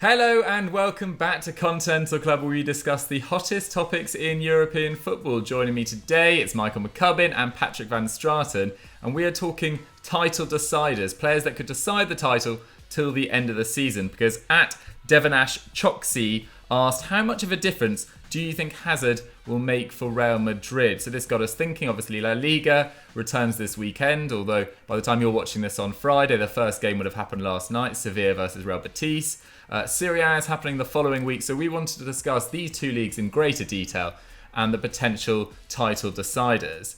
Hello and welcome back to Continental Club, where we discuss the hottest topics in European football. Joining me today, it's Michael McCubbin and Patrick Van Straten, and we are talking title deciders, players that could decide the title till the end of the season. Because at Devanash Choksi asked, how much of a difference do you think Hazard will make for Real Madrid? So this got us thinking. Obviously, La Liga returns this weekend, although by the time you're watching this on Friday, the first game would have happened last night, Sevilla versus Real Betis. Serie A is happening the following week, so we wanted to discuss these two leagues in greater detail and the potential title deciders.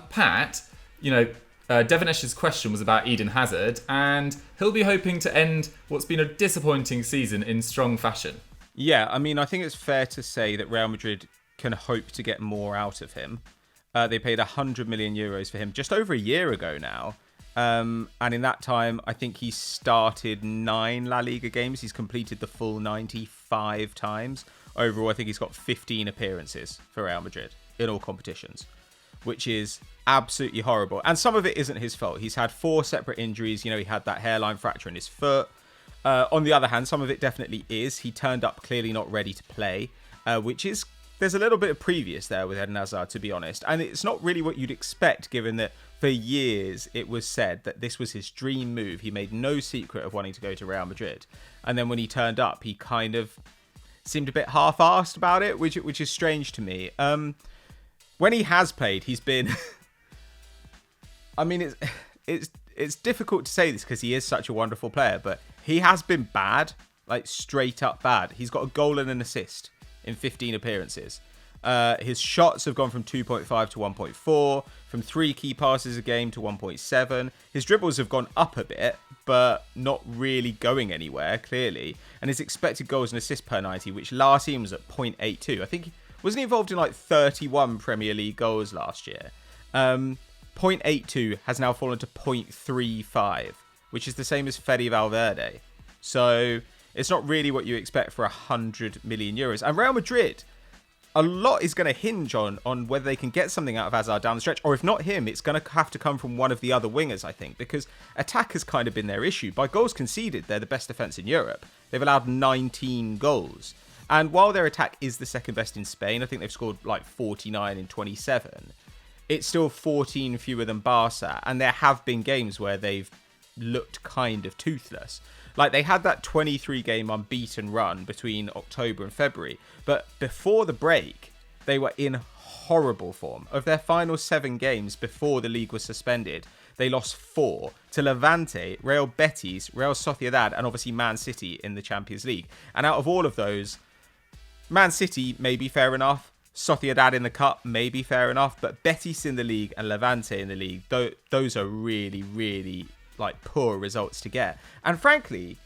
Pat, Devanesh's question was about Eden Hazard, and he'll be hoping to end what's been a disappointing season in strong fashion. Yeah, I mean, I think it's fair to say that Real Madrid can hope to get more out of him. They paid 100 million euros for him just over a year ago now. And in that time, I think he started 9 La Liga games. He's completed the full 95 times. Overall, I think he's got 15 appearances for Real Madrid in all competitions, which is absolutely horrible. And some of it isn't his fault. He's had 4 separate injuries. He had that hairline fracture in his foot. On the other hand, some of it definitely is. He turned up clearly not ready to play, which is... There's a little bit of previous there with Eden Hazard, to be honest. And it's not really what you'd expect, given that for years it was said that this was his dream move. He made no secret of wanting to go to Real Madrid. And then when he turned up, he kind of seemed a bit half-arsed about it, which is strange to me. When he has played, he's been... I mean, it's difficult to say this because he is such a wonderful player, but he has been bad, like straight up bad. He's got a goal and an assist in 15 appearances. His shots have gone from 2.5 to 1.4, from 3 key passes a game to 1.7. His dribbles have gone up a bit, but not really going anywhere, clearly. And his expected goals and assists per 90, which last season was at 0.82. I think, wasn't he involved in like 31 Premier League goals last year? 0.82 has now fallen to 0.35, which is the same as Fede Valverde. So it's not really what you expect for 100 million euros. And Real Madrid, a lot is going to hinge on whether they can get something out of Hazard down the stretch, or if not him, it's going to have to come from one of the other wingers, I think, because attack has kind of been their issue. By goals conceded, they're the best defence in Europe. They've allowed 19 goals. And while their attack is the second best in Spain, I think they've scored like 49 in 27, it's still 14 fewer than Barca, and there have been games where they've looked kind of toothless. Like, they had that 23-game unbeaten run between October and February, but before the break, they were in horrible form. Of their final 7 games before the league was suspended, they lost 4 to Levante, Real Betis, Real Sociedad, and obviously Man City in the Champions League. And out of all of those, Man City may be fair enough, Sociedad in the Cup may be fair enough, but Betis in the league and Levante in the league, those are really, really like poor results to get. And frankly,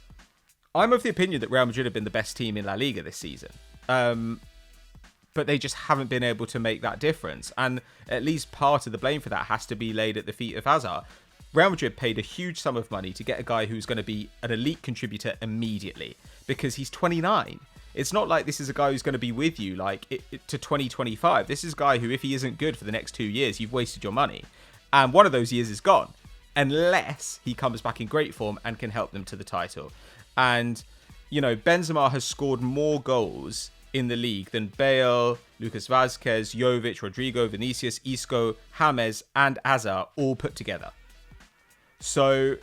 I'm of the opinion that Real Madrid have been the best team in La Liga this season. But they just haven't been able to make that difference. And at least part of the blame for that has to be laid at the feet of Hazard. Real Madrid paid a huge sum of money to get a guy who's going to be an elite contributor immediately because he's 29. It's not like this is a guy who's going to be with you to 2025. This is a guy who, if he isn't good for the next 2 years, you've wasted your money. And one of those years is gone, unless he comes back in great form and can help them to the title. And, Benzema has scored more goals in the league than Bale, Lucas Vazquez, Jovic, Rodrigo, Vinicius, Isco, James, and Hazard all put together. So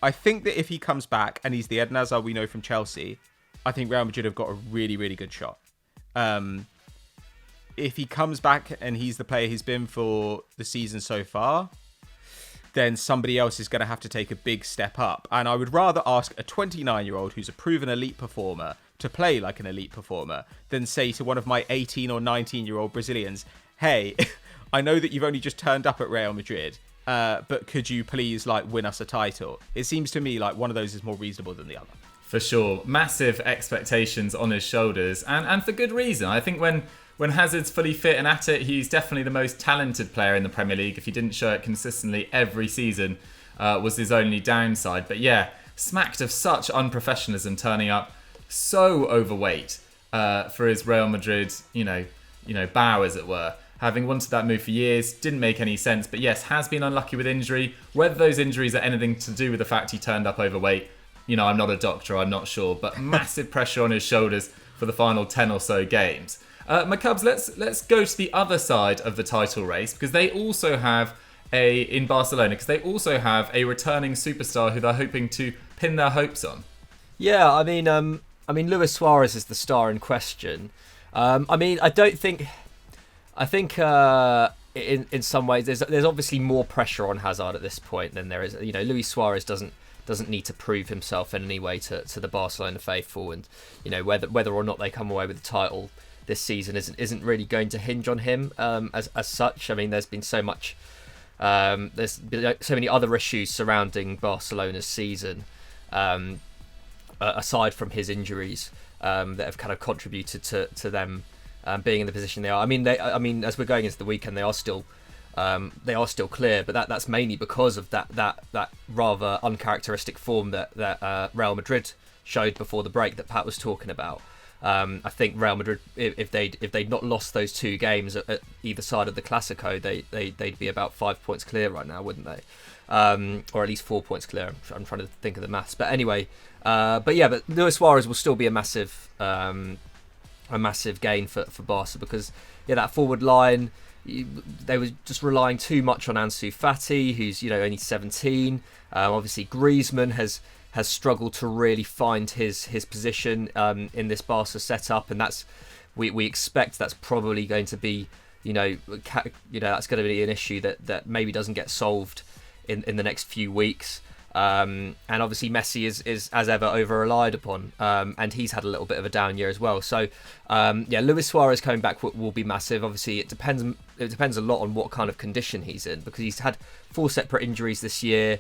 I think that if he comes back and he's the Eden Hazard we know from Chelsea, I think Real Madrid have got a really, really good shot. If he comes back and he's the player he's been for the season so far, then somebody else is going to have to take a big step up. And I would rather ask a 29-year-old who's a proven elite performer to play like an elite performer than say to one of my 18 or 19-year-old Brazilians, hey, I know that you've only just turned up at Real Madrid, but could you please win us a title? It seems to me like one of those is more reasonable than the other. For sure. Massive expectations on his shoulders. And for good reason. I think when Hazard's fully fit and at it, he's definitely the most talented player in the Premier League. If he didn't show it consistently every season, was his only downside. But yeah, smacked of such unprofessionalism, turning up so overweight for his Real Madrid, bow, as it were. Having wanted that move for years, didn't make any sense. But yes, has been unlucky with injury. Whether those injuries are anything to do with the fact he turned up overweight, I'm not a doctor, I'm not sure, but massive pressure on his shoulders for the final 10 or so games. My Cubs, let's go to the other side of the title race, because they also have in Barcelona, because they also have a returning superstar who they're hoping to pin their hopes on. Yeah, I mean, Luis Suarez is the star in question. I think in some ways there's obviously more pressure on Hazard at this point than there is. Luis Suarez doesn't need to prove himself in any way to the Barcelona faithful, and whether or not they come away with the title this season isn't really going to hinge on him as such. I mean, there's been so much. There's been so many other issues surrounding Barcelona's season, aside from his injuries, that have kind of contributed to them being in the position they are. I mean, as we're going into the weekend, they are still clear, but that's mainly because of that rather uncharacteristic form that Real Madrid showed before the break that Pat was talking about. I think Real Madrid, if they'd not lost those 2 games at either side of the Clásico, they'd be about 5 points clear right now, wouldn't they? Or at least 4 points clear. I'm trying to think of the maths, but anyway, but Luis Suarez will still be a massive gain for Barca, because that forward line, they were just relying too much on Ansu Fati, who's only 17. Obviously Griezmann has struggled to really find his position in this Barca setup, and that's we expect that's probably going to be that's going to be an issue that maybe doesn't get solved in the next few weeks. And obviously Messi is as ever over relied upon, and he's had a little bit of a down year as well. So Luis Suarez coming back will be massive. Obviously it depends a lot on what kind of condition he's in, because he's had 4 separate injuries this year.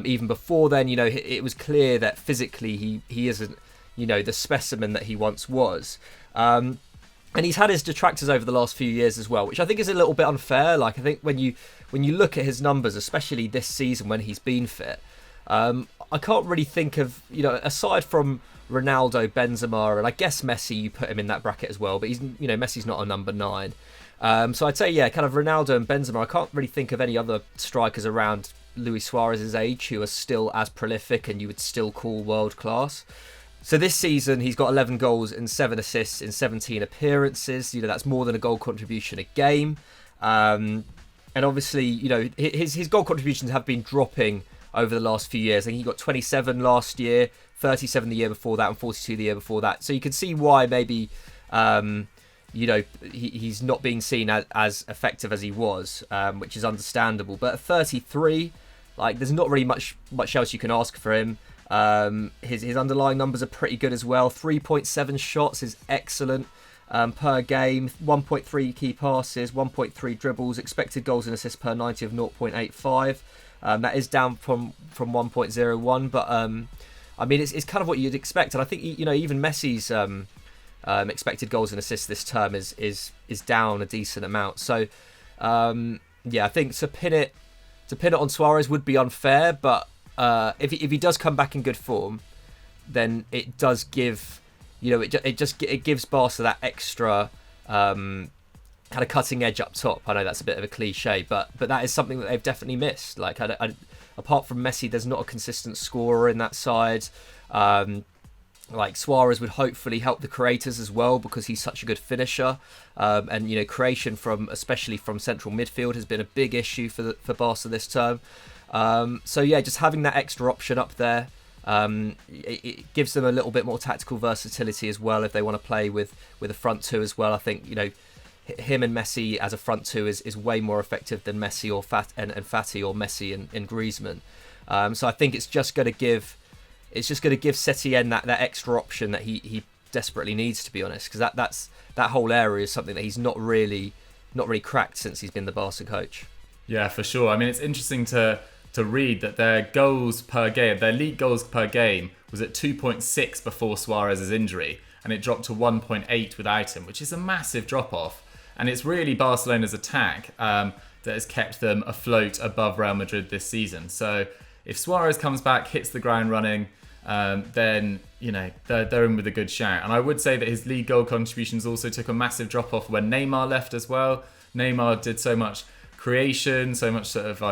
Even before then, it was clear that physically he isn't the specimen that he once was. And he's had his detractors over the last few years as well, which I think is a little bit unfair. Like, I think when you look at his numbers, especially this season when he's been fit, I can't really think of, aside from Ronaldo, Benzema, and I guess Messi, you put him in that bracket as well, but he's, Messi's not a number 9. So I'd say, kind of Ronaldo and Benzema. I can't really think of any other strikers around Luis Suarez's age who are still as prolific and you would still call world class. So this season, he's got 11 goals and 7 assists in 17 appearances. That's more than a goal contribution a game. And obviously, his goal contributions have been dropping over the last few years. I think he got 27 last year, 37 the year before that, and 42 the year before that. So you can see why maybe, he's not being seen as effective as he was, which is understandable. But at 33, there's not really much else you can ask for him. His underlying numbers are pretty good as well. 3.7 shots is excellent per game. 1.3 key passes, 1.3 dribbles. Expected goals and assists per 90 of 0.85. That is down from 1.01, but I mean it's kind of what you'd expect. And I think even Messi's expected goals and assists this term is down a decent amount. So I think to pin it on Suarez would be unfair, but if he does come back in good form, then it does give it gives Barca that extra kind of cutting edge up top. I know that's a bit of a cliche, but that is something that they've definitely missed. Apart from Messi, there's not a consistent scorer in that side. Suarez would hopefully help the creators as well, because he's such a good finisher. And creation especially from central midfield has been a big issue for Barca this term. Just having that extra option up there, it gives them a little bit more tactical versatility as well if they want to play with a front 2 as well. I think him and Messi as a front 2 is way more effective than Messi or Fati or Messi and Griezmann. So I think it's just going to give Setien that extra option that he desperately needs, to be honest, because that whole area is something that he's not really cracked since he's been the Barca coach. Yeah, for sure. I mean, it's interesting to read that their goals per game, their league goals per game, was at 2.6 before Suarez's injury, and it dropped to 1.8 without him, which is a massive drop-off. And it's really Barcelona's attack that has kept them afloat above Real Madrid this season. So if Suarez comes back, hits the ground running, then they're in with a good shout. And I would say that his league goal contributions also took a massive drop-off when Neymar left as well. Neymar did so much creation, so much sort of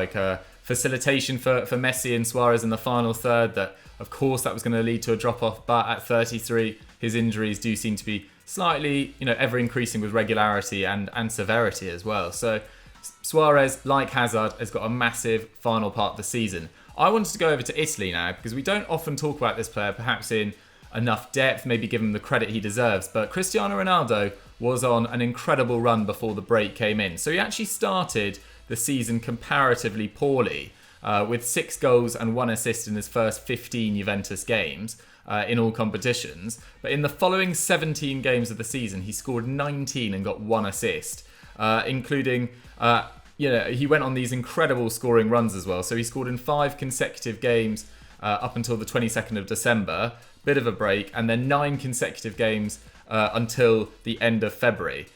facilitation for Messi and Suarez in the final third, that of course that was going to lead to a drop-off, but at 33 his injuries do seem to be slightly, ever increasing with regularity and severity as well. So Suarez, like Hazard, has got a massive final part of the season. I wanted to go over to Italy now because we don't often talk about this player perhaps in enough depth, maybe give him the credit he deserves, but Cristiano Ronaldo was on an incredible run before the break came in. So he actually started the season comparatively poorly, with 6 goals and 1 assist in his first 15 Juventus games in all competitions. But in the following 17 games of the season, he scored 19 and got 1 assist, including, he went on these incredible scoring runs as well. So he scored in 5 consecutive games up until the 22nd of December, bit of a break, and then 9 consecutive games until the end of February.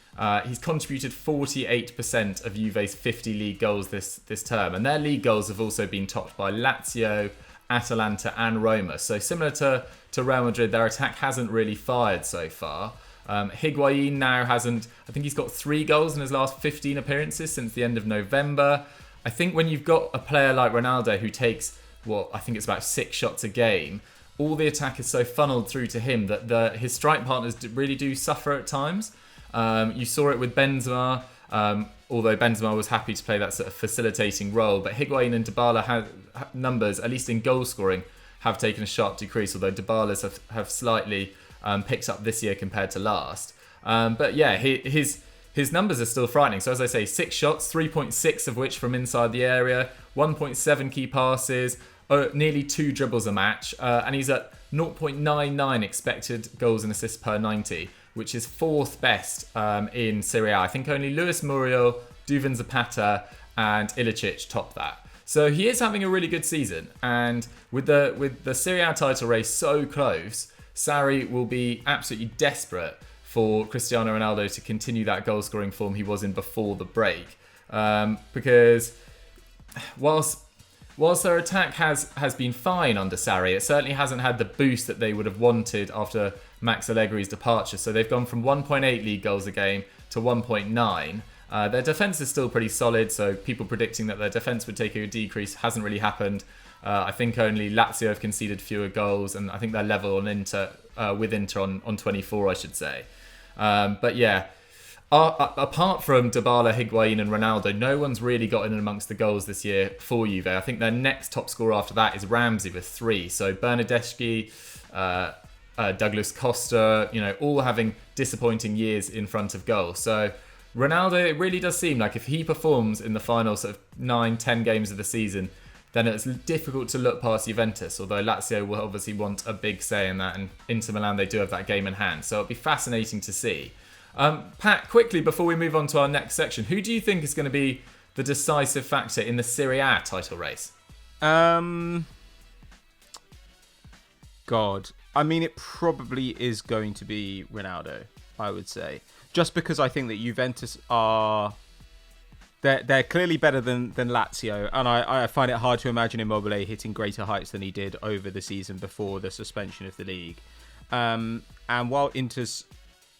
He's contributed 48% of Juve's 50 league goals this term, and their league goals have also been topped by Lazio, Atalanta and Roma. So similar to Real Madrid, their attack hasn't really fired so far. Higuain now I think he's got 3 goals in his last 15 appearances since the end of November. I think when you've got a player like Ronaldo who takes, I think it's about 6 shots a game, all the attack is so funneled through to him that his strike partners really do suffer at times. You saw it with Benzema, although Benzema was happy to play that sort of facilitating role. But Higuain and Dybala numbers, at least in goal scoring, have taken a sharp decrease, although Dybala's have slightly picked up this year compared to last. But yeah, his numbers are still frightening. So as I say, 6 shots, 3.6 of which from inside the area, 1.7 key passes, nearly 2 dribbles a match, and he's at 0.99 expected goals and assists per 90, which is 4th best in Serie A. I think only Luis Muriel, Duvan Zapata and Ilicic top that. So he is having a really good season, and with the Serie A title race so close, Sarri will be absolutely desperate for Cristiano Ronaldo to continue that goal scoring form he was in before the break, because whilst their attack has been fine under Sarri, it certainly hasn't had the boost that they would have wanted after Max Allegri's departure. So they've gone from 1.8 league goals a game to 1.9. Their defence is still pretty solid, so people predicting that their defence would take a decrease hasn't really happened. I think only Lazio have conceded fewer goals, and I think they're level on Inter with Inter on 24, I should say. But yeah, apart from Dybala, Higuain and Ronaldo, no one's really got in amongst the goals this year for Juve. I think their next top scorer after that is Ramsey with 3. So Bernardeschi, Douglas Costa, all having disappointing years in front of goal. So Ronaldo, it really does seem like if he performs in the final sort of 9-10 games of the season, then it's difficult to look past Juventus, although Lazio will obviously want a big say in that, and Inter Milan, they do have that game in hand. So it'll be fascinating to see. Pat, quickly, before we move on to our next section, who do you think is going to be the decisive factor in the Serie A title race? God. I mean, it probably is going to be Ronaldo, I would say. Just because I think that Juventus are... They're clearly better than Lazio, and I find it hard to imagine Immobile hitting greater heights than he did over the season before the suspension of the league. And while Inter's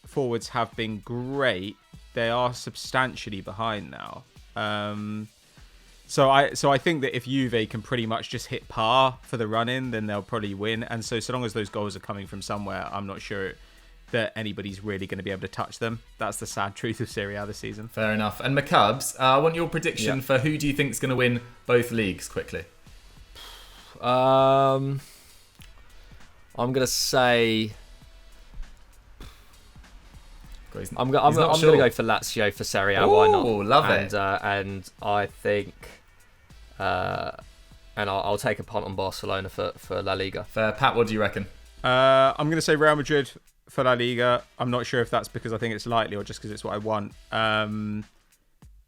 forwards have been great, they are substantially behind now. So I think that if Juve can pretty much just hit par for the run-in, then they'll probably win. And so long as those goals are coming from somewhere, I'm not sure that anybody's really going to be able to touch them. That's the sad truth of Serie A this season. Fair enough. And McCubs, I want your prediction for who do you think is going to win both leagues quickly? I'm going to say... I'm going to go for Lazio for Serie A. Why not? Oh, love it. And I think... and I'll take a punt on Barcelona for La Liga. Fair. Pat, what do you reckon? I'm going to say Real Madrid for La Liga. I'm not sure if that's because I think it's likely or just because it's what I want.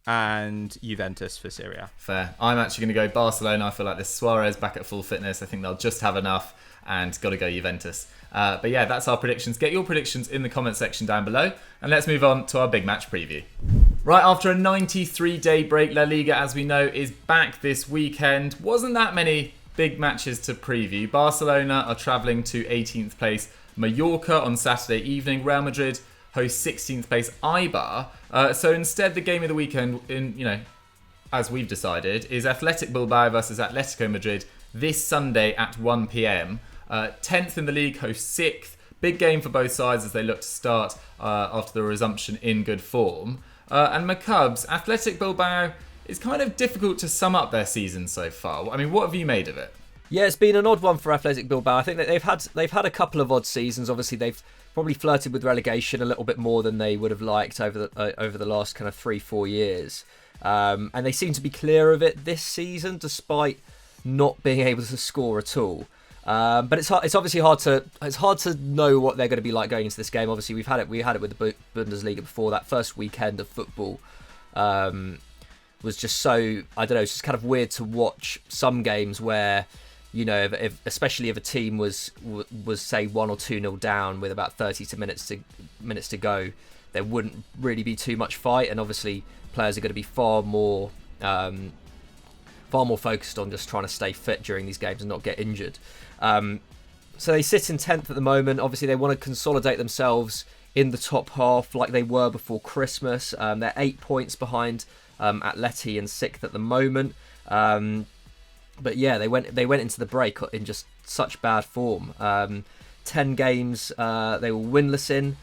And Juventus for Serie A. Fair. I'm actually going to go Barcelona. I feel like this Suarez back at full fitness. I think they'll just have enough, and got to go Juventus. But yeah, that's our predictions. Get your predictions in the comment section down below, and let's move on to our big match preview. Right, after a 93-day break, La Liga, as we know, is back this weekend. Wasn't that many big matches to preview. Barcelona are travelling to 18th place Mallorca on Saturday evening. Real Madrid host 16th place Eibar. So instead, the game of the weekend, as we've decided, is Athletic Bilbao versus Atletico Madrid this Sunday at 1 p.m. 10th in the league, hosts 6th. Big game for both sides as they look to start after the resumption in good form. And McCubs, Athletic Bilbao, it's kind of difficult to sum up their season so far. I mean, what have you made of it? Yeah, it's been an odd one for Athletic Bilbao. I think that they've had a couple of odd seasons. Obviously, they've probably flirted with relegation a little bit more than they would have liked over the last kind of 3-4 years. And they seem to be clear of it this season, despite not being able to score at all. But it's obviously hard to know what they're going to be like going into this game. Obviously, we had it with the Bundesliga before. That first weekend of football was just so, I don't know, it's just kind of weird to watch some games where, you know, especially if a team was say 1 or 2-0 down with about 30 minutes to go, there wouldn't really be too much fight, and obviously players are going to be far more focused on just trying to stay fit during these games and not get injured. So they sit in 10th at the moment. Obviously, they want to consolidate themselves in the top half like they were before Christmas. They're 8 points behind Atleti and 6th at the moment. But yeah, they went into the break in just such bad form. 10 games they were winless in.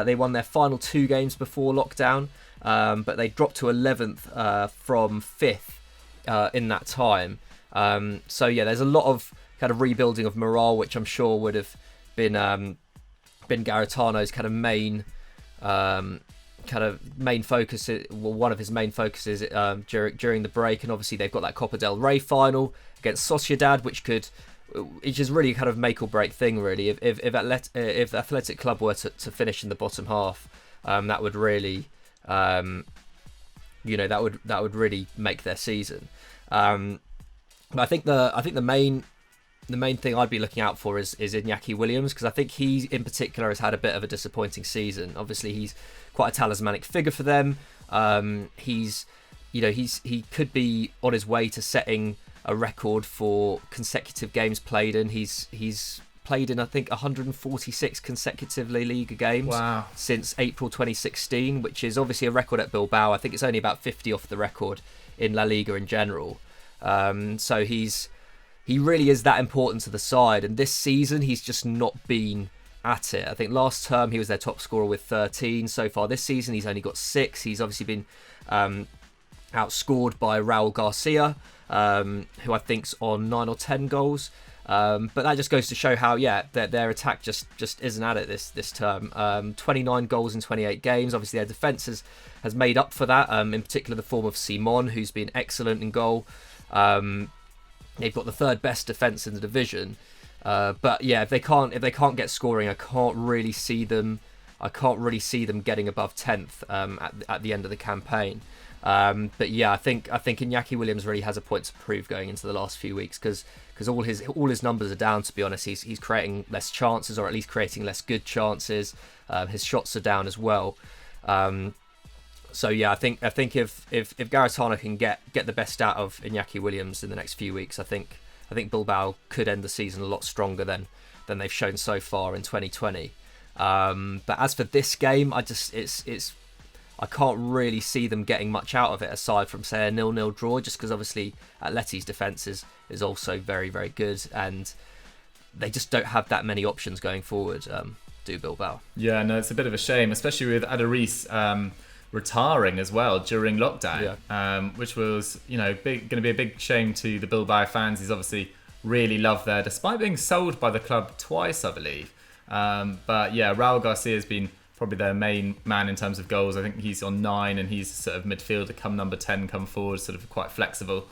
They won their final 2 games before lockdown, but they dropped to 11th from 5th in that time. So yeah, there's a lot of kind of rebuilding of morale, which I'm sure would have been Garitano's kind of main focus, well, one of his main focuses during the break. And obviously they've got that Copa del Rey final against Sociedad, which is really kind of make or break thing, really. If the Athletic Club were to finish in the bottom half, that would really, that would really make their season. But I think the main thing I'd be looking out for is Iñaki Williams, because I think he in particular has had a bit of a disappointing season. Obviously, he's quite a talismanic figure for them. He could be on his way to setting a record for consecutive games played in. He's played in, I think, 146 consecutive La Liga games. Wow. Since April 2016, which is obviously a record at Bilbao. I think it's only about 50 off the record in La Liga in general. So he really is that important to the side, and this season he's just not been at it. I think last term he was their top scorer with 13. So far this season he's only got 6. He's obviously been outscored by Raul Garcia, who I think's on 9 or 10 goals. But that just goes to show how their attack just isn't at it this term. 29 goals in 28 games. Obviously their defence has made up for that, in particular the form of Simon, who's been excellent in goal. They've got the 3rd best defence in the division, but yeah, if they can't get scoring, I can't really see them getting above 10th at the end of the campaign. But yeah, I think Iñaki Williams really has a point to prove going into the last few weeks, because all his numbers are down. To be honest, he's creating less chances, or at least creating less good chances. His shots are down as well. So yeah, I think if Garitano can get the best out of Iñaki Williams in the next few weeks, I think Bilbao could end the season a lot stronger than they've shown so far in 2020. But as for this game, I can't really see them getting much out of it, aside from, say, a 0-0 draw, just because obviously Atleti's defence is also very, very good, and they just don't have that many options going forward, do Bilbao. Yeah, no, it's a bit of a shame, especially with Aduriz retiring as well during lockdown, which was, going to be a big shame to the Bilbao fans. He's obviously really loved there, despite being sold by the club twice, I believe. But yeah, Raul Garcia has been probably their main man in terms of goals. I think he's on 9, and he's sort of midfielder, come number 10, come forward, sort of quite flexible.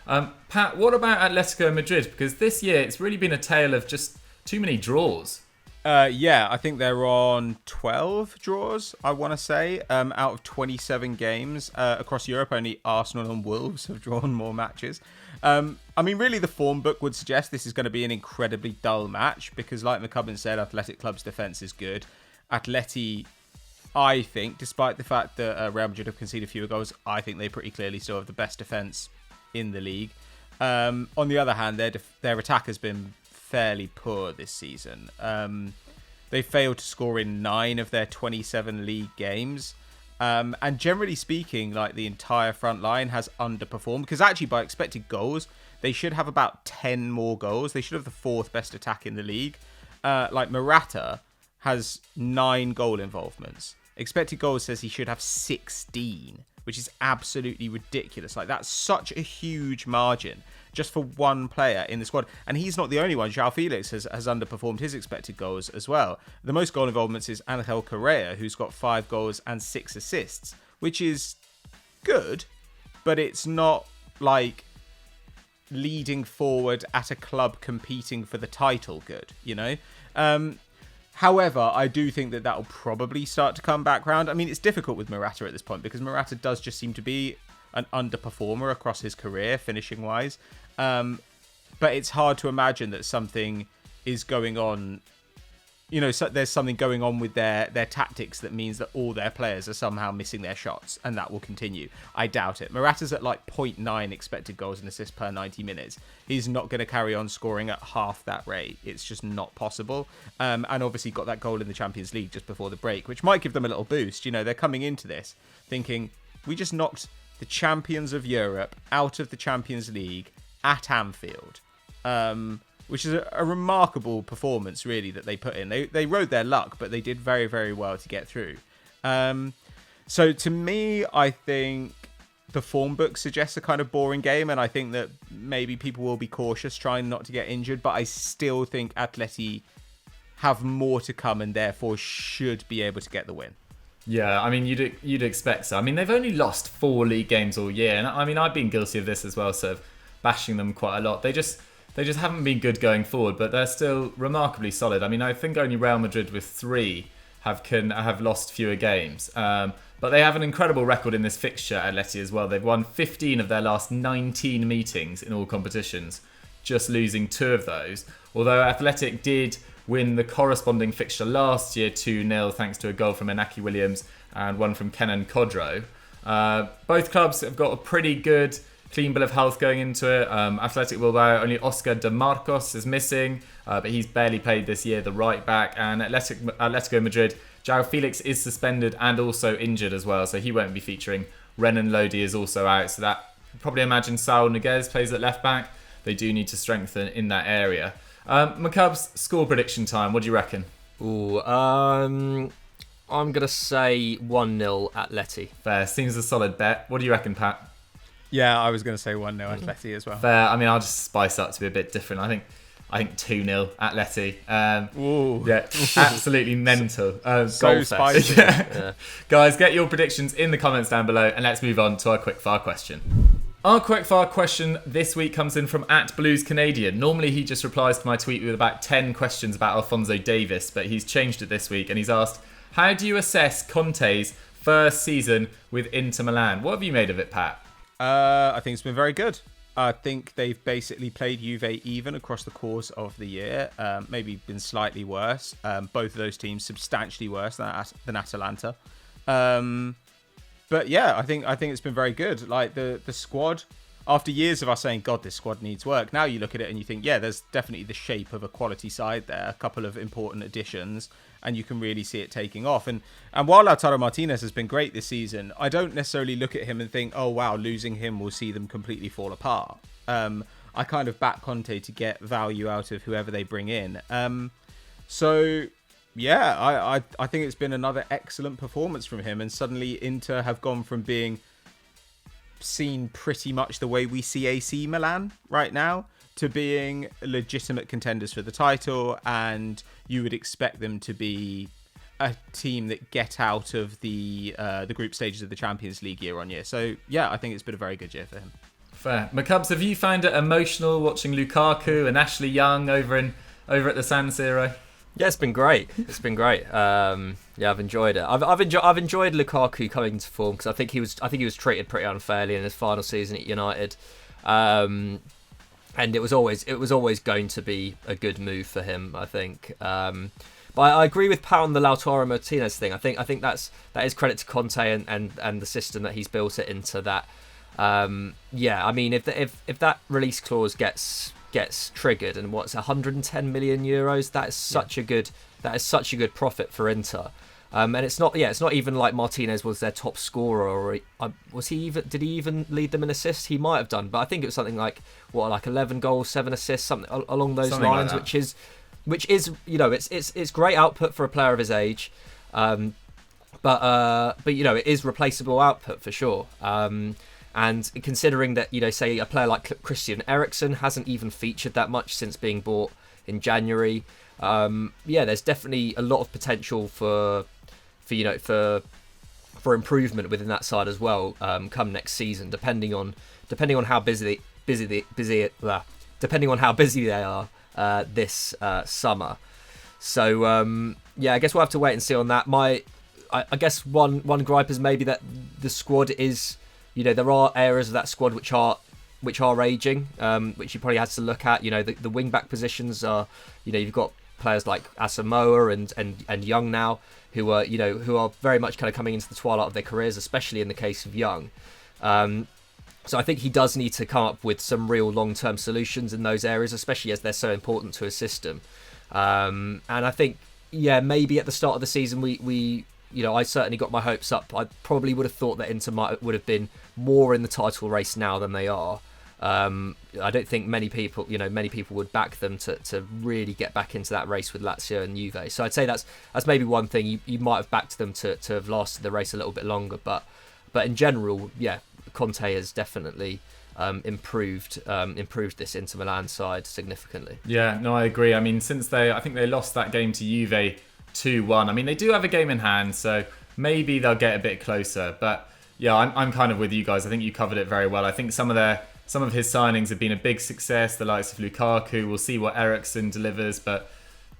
Pat, what about Atletico Madrid? Because this year it's really been a tale of just too many draws. I think they're on 12 draws, I want to say, out of 27 games. Across Europe, only Arsenal and Wolves have drawn more matches. Really, the form book would suggest this is going to be an incredibly dull match, because, like McCubbin said, Athletic Club's defence is good. Atleti, I think, despite the fact that Real Madrid have conceded fewer goals, I think they pretty clearly still have the best defence in the league. On the other hand, their attack has been fairly poor this season. They failed to score in 9 of their 27 league games. And generally speaking, like the entire front line has underperformed because actually by expected goals, they should have about 10 more goals. They should have the fourth best attack in the league. Like Morata has 9 goal involvements. Expected goals says he should have 16, which is absolutely ridiculous. Like that's such a huge margin just for one player in the squad. And he's not the only one. João Felix has underperformed his expected goals as well. The most goal involvements is Angel Correa, who's got 5 goals and 6 assists, which is good, but it's not like leading forward at a club competing for the title good, you know? However, I do think that will probably start to come back round. I mean, it's difficult with Morata at this point because Morata does just seem to be an underperformer across his career, finishing-wise. But it's hard to imagine that something is going on. You know, so there's something going on with their tactics that means that all their players are somehow missing their shots, and that will continue. I doubt it. Morata's at like 0.9 expected goals and assists per 90 minutes. He's not going to carry on scoring at half that rate. It's just not possible. And obviously got that goal in the Champions League just before the break, which might give them a little boost. You know, they're coming into this thinking, we just knocked the champions of Europe out of the Champions League at Anfield. Which is a remarkable performance, really, that they put in. They rode their luck, but they did very, very well to get through. So to me, I think the form book suggests a kind of boring game, and I think that maybe people will be cautious, trying not to get injured, but I still think Atleti have more to come and therefore should be able to get the win. Yeah, I mean, you'd expect so. I mean, they've only lost 4 league games all year, and I mean, I've been guilty of this as well, sort of bashing them quite a lot. They just haven't been good going forward, but they're still remarkably solid. I mean, I think only Real Madrid with 3 have lost fewer games. But they have an incredible record in this fixture, Atleti, as well. They've won 15 of their last 19 meetings in all competitions, just losing 2 of those. Although Athletic did win the corresponding fixture last year 2-0 thanks to a goal from Inaki Williams and one from Kenan Kodro. Both clubs have got a pretty good clean bill of health going into it. Athletic Bilbao, only Oscar de Marcos is missing, but he's barely played this year, the right back. And Atletico Madrid, João Felix is suspended and also injured as well, so he won't be featuring. Renan Lodi is also out, so that probably imagine Saul Niguez plays at left back. They do need to strengthen in that area. McCubs, score prediction time. What do you reckon? I'm going to say 1-0 Atleti. Fair. Seems a solid bet. What do you reckon, Pat? Yeah, I was going to say 1-0 Atleti as well. Fair. I mean, I'll just spice up to be a bit different. I think 2-0 Atleti. Ooh. Yeah, absolutely mental. So spicy. Yeah. Guys, get your predictions in the comments down below, and let's move on to our quickfire question. Our quickfire question this week comes in from @BluesCanadian. Normally he just replies to my tweet with about 10 questions about Alphonso Davies, but he's changed it this week and he's asked, how do you assess Conte's first season with Inter Milan? What have you made of it, Pat? I think it's been very good. I think they've basically played Juve even across the course of the year. Maybe been slightly worse. Both of those teams substantially worse than Atalanta. But yeah, I think it's been very good. Like the squad, after years of us saying, God, this squad needs work. Now you look at it and you think, yeah, there's definitely the shape of a quality side there. A couple of important additions, and you can really see it taking off. And while Lautaro Martinez has been great this season, I don't necessarily look at him and think, oh wow, losing him will see them completely fall apart. I kind of back Conte to get value out of whoever they bring in. So yeah, I think it's been another excellent performance from him, and suddenly Inter have gone from being seen pretty much the way we see AC Milan right now to being legitimate contenders for the title, and you would expect them to be a team that get out of the group stages of the Champions League year on year. So yeah, I think it's been a very good year for him. Fair. McCubs, have you found it emotional watching Lukaku and Ashley Young over at the San Siro? Yeah, it's been great. It's been great. Yeah, I've enjoyed it. I've enjoyed Lukaku coming into form because I think he was treated pretty unfairly in his final season at United, and it was always going to be a good move for him, I think. But I agree with Pat on the Lautaro Martinez thing. I think that is credit to Conte and the system that he's built it into. That yeah, I mean, if that release clause gets triggered, and what's 110 million euros, that is such a good profit for Inter. And it's not even like Martinez was their top scorer, or did he even lead them in assists? He might have done, but I think it was something like 11 goals, 7 assists, something along those lines, like which is it's great output for a player of his age, but it is replaceable output for sure. And considering that, say a player like Christian Eriksen hasn't even featured that much since being bought in January, there's definitely a lot of potential for improvement within that side as well. Come next season, depending on how busy they are this summer. So I guess we'll have to wait and see on that. I guess one gripe is maybe that the squad is, there are areas of that squad which are aging, which you probably had to look at. The wing back positions are, you've got players like Asamoah and Young now, who are very much kind of coming into the twilight of their careers, especially in the case of Young. So I think he does need to come up with some real long-term solutions in those areas, especially as they're so important to his system. And I think, maybe at the start of the season, I certainly got my hopes up. I probably would have thought that Inter would have been more in the title race now than they are. I don't think many people would back them to really get back into that race with Lazio and Juve. So I'd say that's maybe one thing. You might have backed them to have lasted the race a little bit longer, but in general, Conte has definitely improved this Inter Milan side significantly. Yeah, no, I agree. I mean, I think they lost that game to Juve 2-1. I mean, they do have a game in hand, so maybe they'll get a bit closer. But yeah, I'm kind of with you guys. I think you covered it very well. I think some of his signings have been a big success. The likes of Lukaku. We'll see what Eriksen delivers, but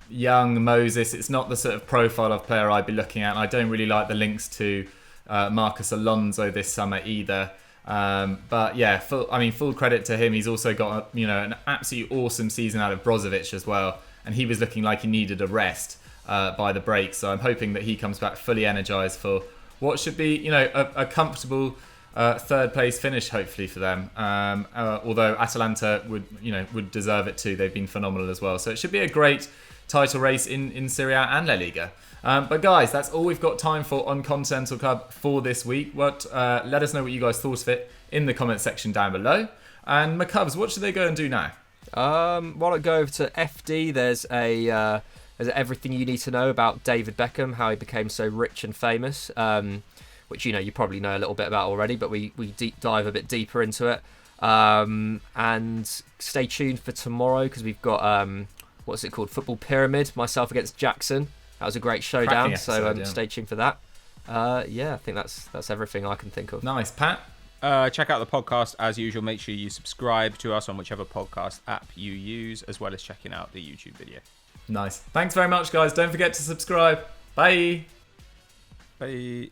Young, Moses, it's not the sort of profile of player I'd be looking at. And I don't really like the links to Marcus Alonso this summer either. But yeah, full credit to him. He's also got an absolutely awesome season out of Brozovic as well, and he was looking like he needed a rest by the break. So I'm hoping that he comes back fully energized for what should be a comfortable third place finish, hopefully, for them. Although Atalanta would deserve it too. They've been phenomenal as well. So it should be a great title race in Serie A and La Liga. But guys, that's all we've got time for on Continental Club for this week. Let us know what you guys thought of it in the comment section down below. And McCubs, what should they go and do now? Why don't go over to FD? There's everything you need to know about David Beckham, how he became so rich and famous, which you probably know a little bit about already, but we deep dive a bit deeper into it. And stay tuned for tomorrow, because we've got what's it called? Football Pyramid, myself against Jackson. That was a great showdown, episode, so stay tuned for that. I think that's everything I can think of. Nice. Pat? Check out the podcast as usual. Make sure you subscribe to us on whichever podcast app you use, as well as checking out the YouTube video. Nice. Thanks very much, guys. Don't forget to subscribe. Bye. Bye.